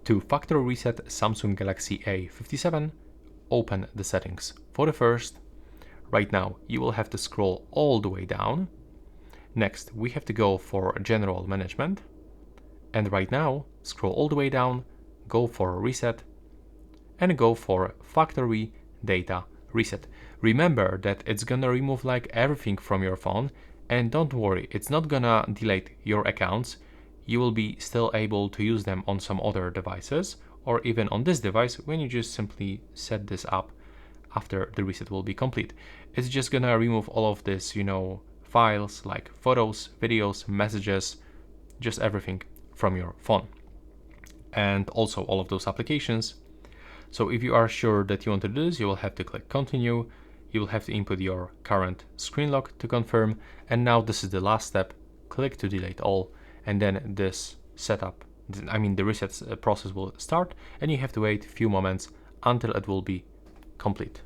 To factory reset Samsung Galaxy A57, open the settings for the first. Right now you will have to scroll all the way down. Next we have to go for general management, and right now scroll all the way down, go for reset, and go for factory data reset. Remember that it's gonna remove like everything from your phone, and don't worry, it's not gonna delete your accounts. You will be still able to use them on some other devices, or even on this device when you just simply set this up after the reset will be complete. It's just gonna remove all of this, files like photos, videos, messages, just everything from your phone, and also all of those applications. So if you are sure that you want to do this, you will have to click continue. You will have to input your current screen lock to confirm, and now this is the last step. Click to delete all, and then this setup, the reset process will start, and you have to wait a few moments until it will be complete.